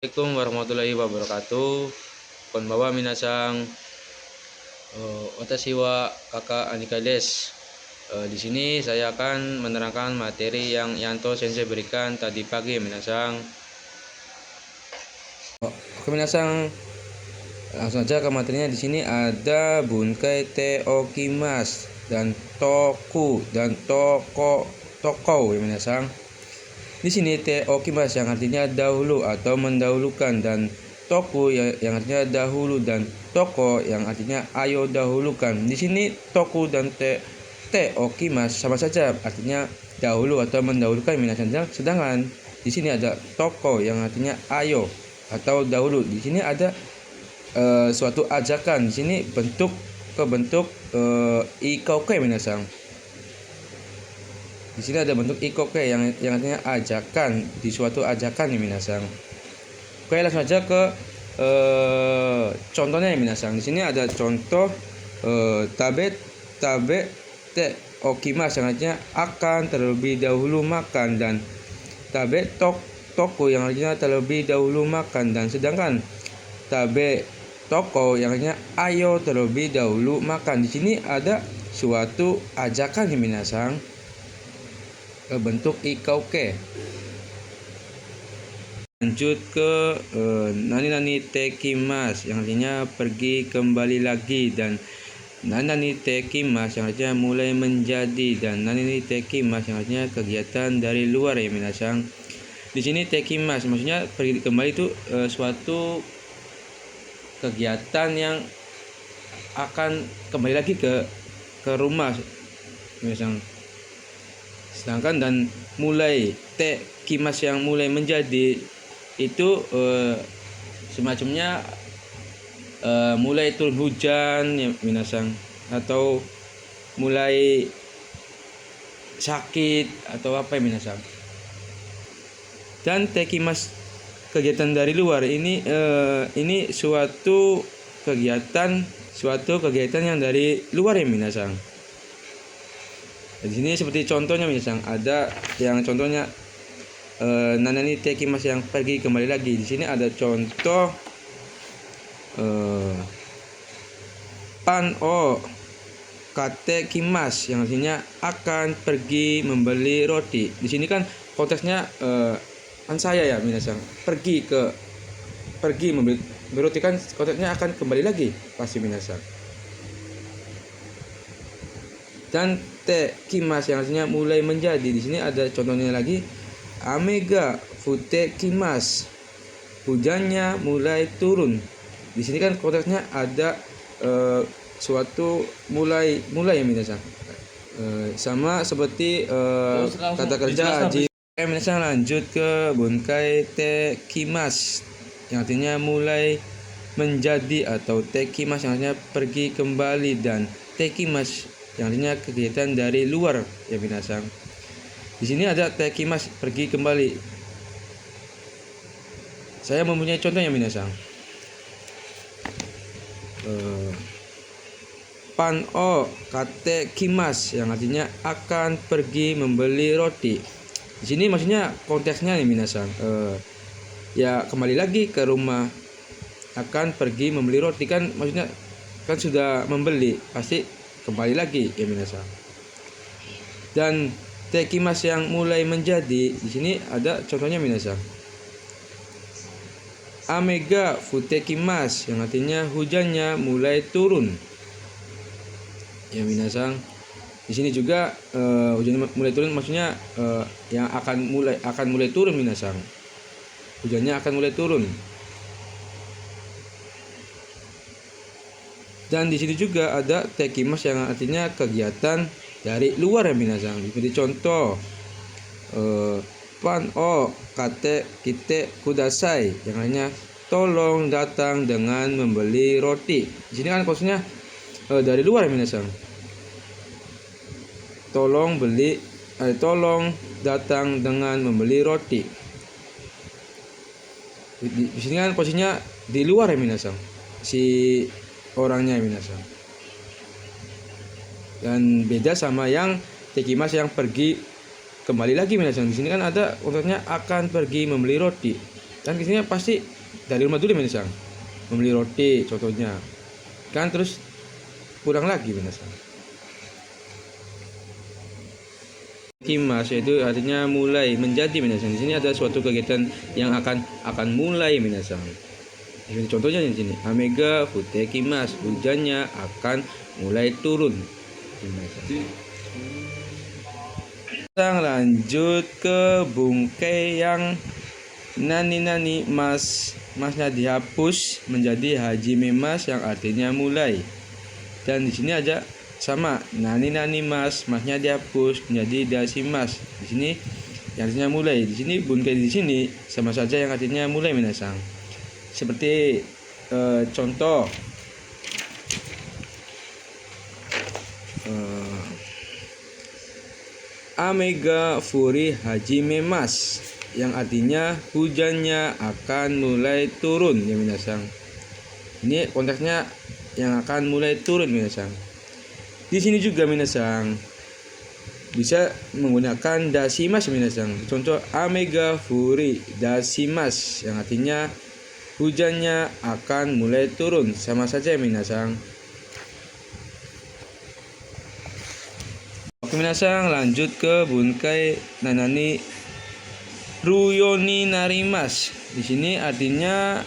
Assalamualaikum warahmatullahi wabarakatuh. Konbawa minasang, watashi wa kakak Anika des. Di sini saya akan menerangkan materi yang Yanto Sensei berikan tadi pagi minasang. Oke minasang, langsung aja ke materinya. Di sini ada bunkai te okimas dan toku dan toko ya minasang. Di sini te okimas yang artinya dahulu atau mendahulukan, dan toku yang artinya dahulu, dan toko yang artinya ayo dahulukan. Di sini toku dan te okimas sama saja artinya dahulu atau mendahulukan minasan. Sedangkan di sini ada toko yang artinya ayo atau dahulu. Di sini ada suatu ajakan. Di sini bentuk ikoke minasan. Di sini ada bentuk ikoke yang artinya ajakan, di suatu ajakan nih minasang. Oke, langsung aja ke contohnya ya minasang. Di sini ada contoh tabe te okimas yang artinya akan terlebih dahulu makan, dan tabe toko yang artinya terlebih dahulu makan, dan sedangkan tabe toko yang artinya ayo terlebih dahulu makan. Di sini ada suatu ajakan nih minasang, bentuk ikauke. Lanjut ke nani tekimas yang artinya pergi kembali lagi, dan nani tekimas yang artinya mulai menjadi, dan nani tekimas yang artinya kegiatan dari luar ya minasang. Di sini tekimas maksudnya pergi kembali itu suatu kegiatan yang akan kembali lagi ke rumah minasang. Sedangkan dan mulai te kimas yang mulai menjadi itu semacamnya mulai turun hujan ya minasang, atau mulai sakit atau apa ya minasang. Dan te kimas kegiatan dari luar ini suatu kegiatan yang dari luar ya minasang. Di sini seperti contohnya minasang, ada yang contohnya nanani tekimas yang pergi kembali lagi. Di sini ada contoh pan o kate kimas yang artinya akan pergi membeli roti. Di sini kan konteksnya kan saya ya minasang, pergi membeli roti, kan konteksnya akan kembali lagi pasti minasang. Dan te kimas yang artinya mulai menjadi. Di sini ada contohnya lagi, amega fute kimas, hujannya mulai turun. Di sini kan konteksnya ada suatu mulai ya minasang, sama seperti kata kerja aji. Minasang, lanjut ke bunkai te kimas yang artinya mulai menjadi, atau te kimas yang artinya pergi kembali, dan te kimas yang artinya kegiatan dari luar ya minasang. Di sini ada tekimas pergi kembali. Saya mempunyai contohnya minasang. Pan o kate kimas yang artinya akan pergi membeli roti. Di sini maksudnya konteksnya nih minasang, ya kembali lagi ke rumah, akan pergi membeli roti, kan maksudnya kan sudah membeli, pasti kembali lagi ya minasang. Dan tekimas yang mulai menjadi, di sini ada contohnya minasang, amega futekimas yang artinya hujannya mulai turun ya minasang. Di sini juga hujannya mulai turun maksudnya yang akan mulai turun minasang, hujannya akan mulai turun. Dan di sini juga ada tekimas yang artinya kegiatan dari luar ya minasang. Seperti contoh pan o kate kite kudasai yang artinya tolong datang dengan membeli roti. Di sini kan maksudnya dari luar ya minasang. Tolong datang dengan membeli roti. Di sini kan posisinya di luar ya minasang, si orangnya minasang. Dan beda sama yang tekimas yang pergi kembali lagi minasang. Di sini kan ada contohnya akan pergi membeli roti. Kan biasanya pasti dari rumah dulu minasang, membeli roti contohnya, kan terus pulang lagi minasang. Kimas yaitu artinya mulai menjadi minasang. Di sini ada suatu kegiatan yang akan mulai minasang. Contohnya di sini, Amega fute kimas, hujannya akan mulai turun. Minasang lanjut ke bungkai yang nani masnya dihapus menjadi hajime mas yang artinya mulai. Dan di sini ada sama nani masnya dihapus menjadi dasi mas. Di sini yang artinya mulai. Di sini bungkai di sini sama saja yang artinya mulai minasang. Seperti contoh Amega furi hajime mas yang artinya hujannya akan mulai turun ya minasang. Ini konteksnya yang akan mulai turun minasang. Di sini juga minasang bisa menggunakan dasimas minasang. Contoh Amega furi dasimas yang artinya hujannya akan mulai turun, sama saja minasang. Oke minasang, lanjut ke bunkai nanani ruyoni narimas. Di sini artinya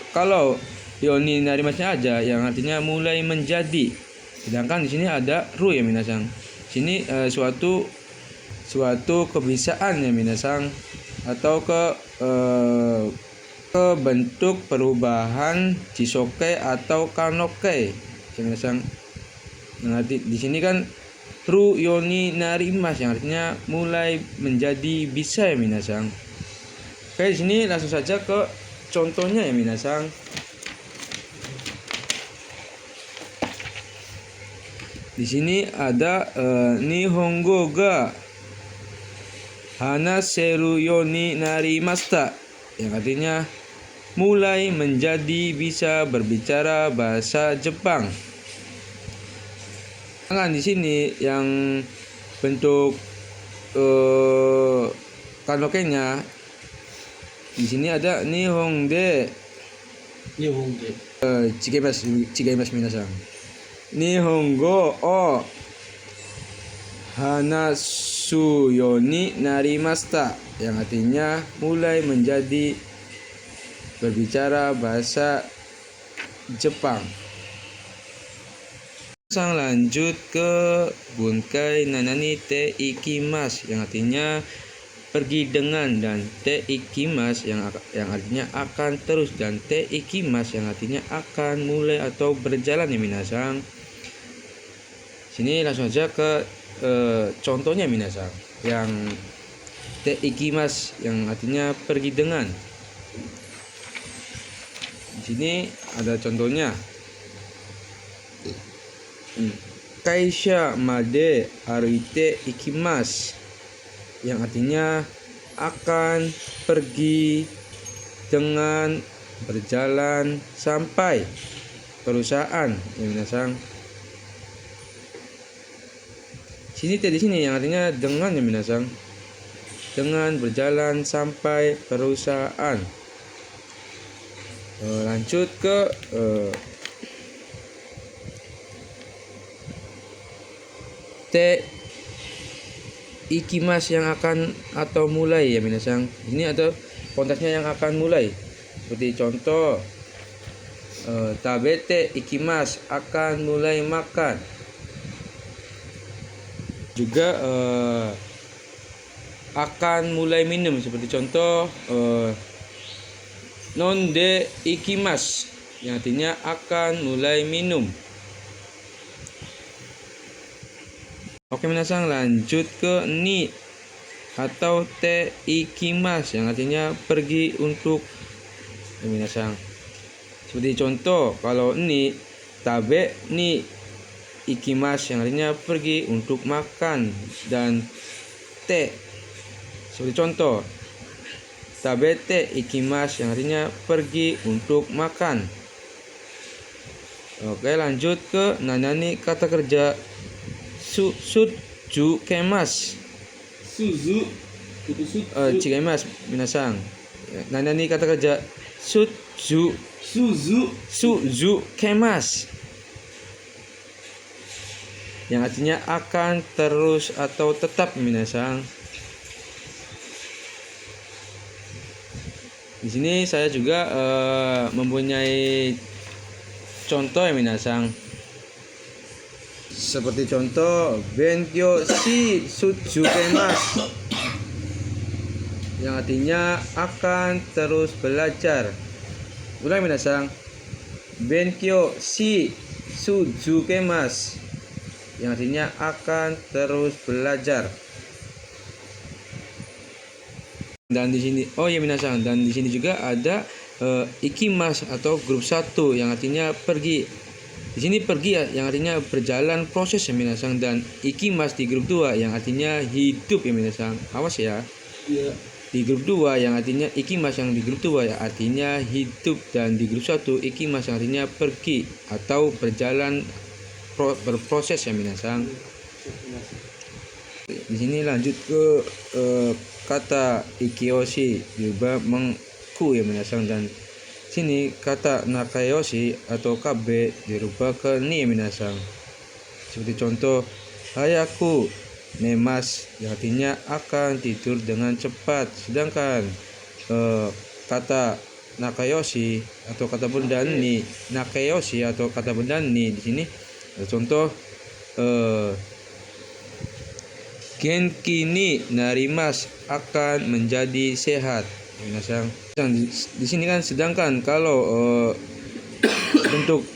kalau yoni narimasnya aja yang artinya mulai menjadi. Sedangkan di sini ada ru ya minasang. Sini suatu kebiasaan ya minasang, atau ke bentuk perubahan jisoke atau kanoke ya minasang. Nah, di sini kan ru yoni narimas yang artinya mulai menjadi bisa ya minasang. Oke, di sini langsung saja ke contohnya ya minasang. Di sini ada Nihongo ga hanaseru yoni narimashita yang artinya mulai menjadi bisa berbicara bahasa Jepang. Di sini yang bentuk kanokenya di sini ada Nihonde chigaimasu minasang. Nihongo o hanasu yoni narimashita yang artinya mulai menjadi berbicara bahasa Jepang. Sang lanjut ke bunkai nanani te ikimas yang artinya pergi dengan, dan te ikimas yang artinya akan terus, dan te ikimas yang artinya akan mulai atau berjalan ya minasang. Sini langsung saja ke contohnya minasang. Yang te ikimas yang artinya pergi dengan. Di sini ada contohnya. Kaisha made aruite ikimas yang artinya akan pergi dengan berjalan sampai perusahaan ya minasang. Di sini yang artinya dengan ya minasang, dengan berjalan sampai perusahaan. Lanjut ke te ikimas yang akan atau mulai ya minasang. Ini ada konteksnya yang akan mulai. Seperti contoh tabete ikimas akan mulai makan. Juga akan mulai minum, seperti contoh nonde ikimas yang artinya akan mulai minum. Oke minasang, lanjut ke ni atau te ikimas yang artinya pergi untuk ya minasang. Seperti contoh kalau ni tabe ni ikimas yang artinya pergi untuk makan, dan te seperti contoh tabete ikimas yang artinya pergi untuk makan. Oke, lanjut ke nanani kata kerja suju kemas. Chigaimasu minasang. Nah, ini kata kerja suzu kemas, yang artinya akan, terus, atau tetap minasang. Di sini saya juga mempunyai contoh ya minasang. Seperti contoh benkyo shi sutsukemas, yang artinya akan terus belajar. Ulang minasang. Benkyo shi sutsukemas, yang artinya akan terus belajar. Dan di sini minasang, dan di sini juga ada ikimas atau grup 1 yang artinya pergi. Di sini pergi ya, yang artinya berjalan proses ya minasang, dan ikimas di grup 2 yang artinya hidup ya minasang. Awas ya. Iya. Di grup 2 yang artinya ikimas, yang di grup 2 ya artinya hidup, dan di grup 1 ikimas yang artinya pergi atau berjalan berproses ya minasang. Di sini lanjut ke kata ikioshi juga mengku ya minasang, dan sini kata nakayoshi atau kabe dirubah ke ni ya minasang. Seperti contoh hayaku nemas, yang artinya akan tidur dengan cepat. Sedangkan kata nakayoshi atau kata benda ni, nakayoshi atau kata benda ni di sini contoh genki ni narimas, akan menjadi sehat. Minasang. Di sini kan sedangkan kalau bentuk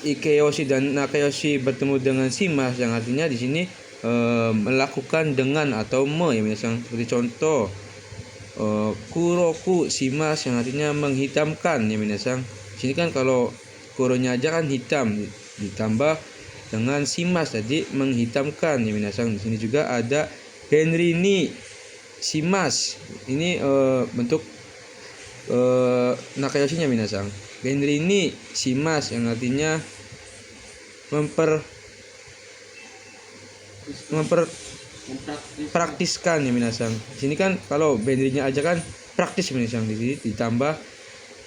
ikeyoshi dan nakayoshi bertemu dengan shimas, yang artinya di sini melakukan dengan atau ya minasang. Seperti contoh kuroku shimas, yang artinya menghitamkan ya minasang. Di sini kan kalau kuronya aja kan hitam, ditambah dengan shimas jadi menghitamkan ya minasang. Di sini juga ada benrini shimas, ini bentuk nakayoshinya minasang. Benrini shimas, yang artinya praktiskan ya minasang. Di sini kan kalau benrinya aja kan praktis minasang, di sini ditambah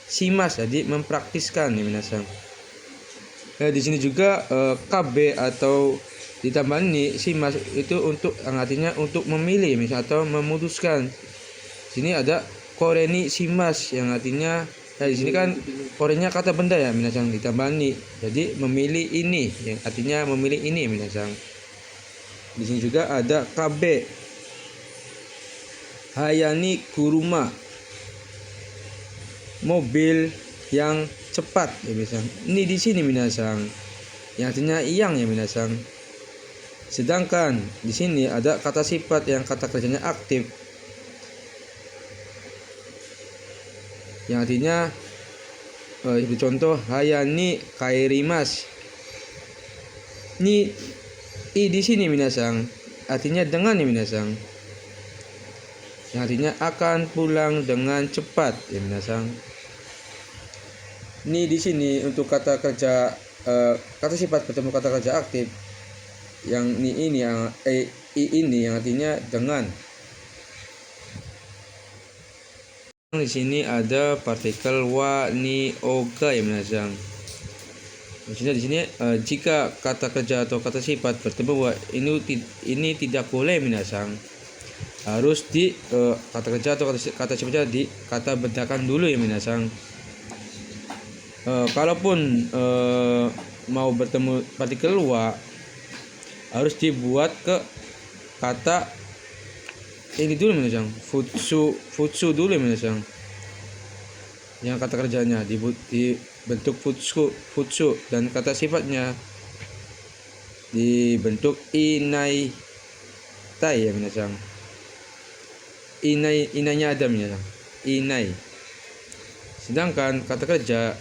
shimas jadi mempraktiskan ya minasang. Di sini juga KB atau ditambah ini shimas itu untuk yang artinya untuk memilih misal atau memutuskan. Sini ada koreni shimas, yang artinya di sini kan korenya kata benda ya minasang, ditambah ini jadi memilih ini, yang artinya memilih ini minasang. Di sini juga ada KB hayani kuruma, mobil yang cepat ya minasang. Ini di sini minasang, yang artinya yang ya minasang. Sedangkan di sini ada kata sifat yang kata kerjanya aktif, yang artinya contoh hayani kairimas. Ini di sini minasang artinya dengan ya minasang, yang artinya akan pulang dengan cepat ya minasang. Ini di sini untuk kata kerja kata sifat bertemu kata kerja aktif, yang ini yang ini yang artinya dengan. Di sini ada partikel wa ni oga ya minasang. Maksudnya di sini jika kata kerja atau kata sifat bertemu wa ini tidak boleh minasang. Harus di kata kerja atau kata sifatnya di kata bedakan dulu ya minasang. Kalaupun mau bertemu partikel wa harus dibuat ke kata ini dulu minasang, futsu dulu minasang. Yang kata kerjanya dibentuk futsu dan kata sifatnya dibentuk inai tai ya minasang. Inainya ada minasang, inai. Sedangkan kata kerja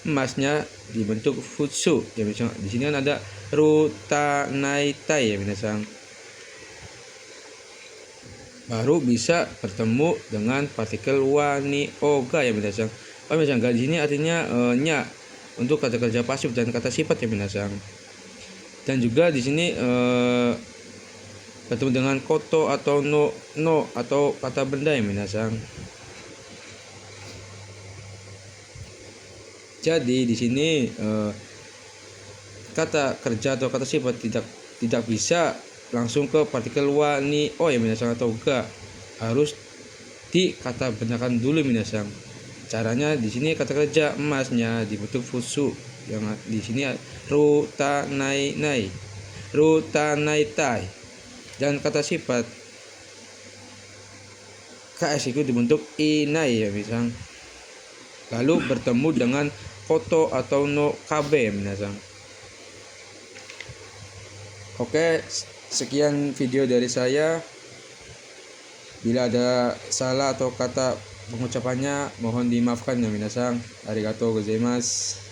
emasnya dibentuk futsu ya minasang. Di sini kan ada ruta naitai ya minasang. Baru bisa bertemu dengan partikel wa ni oga ya minasang. Minasang di sini artinya nya untuk kata kerja pasif dan kata sifat ya minasang. Dan juga di sini bertemu dengan koto atau no atau kata benda ya minasang. Jadi di sini kata kerja atau kata sifat tidak bisa langsung ke partikel wa ni o ya minasang atau ga, harus dikata benakan dulu minasang. Caranya di sini kata kerja emasnya dibentuk fusu yang di sini rutanai tai, dan kata sifat ks itu dibentuk inai ya misang, lalu bertemu dengan koto atau no kabe minasang. Oke, sekian video dari saya. Bila ada salah atau kata pengucapannya mohon dimaafkan ya minasang. Arigatou gozaimasu.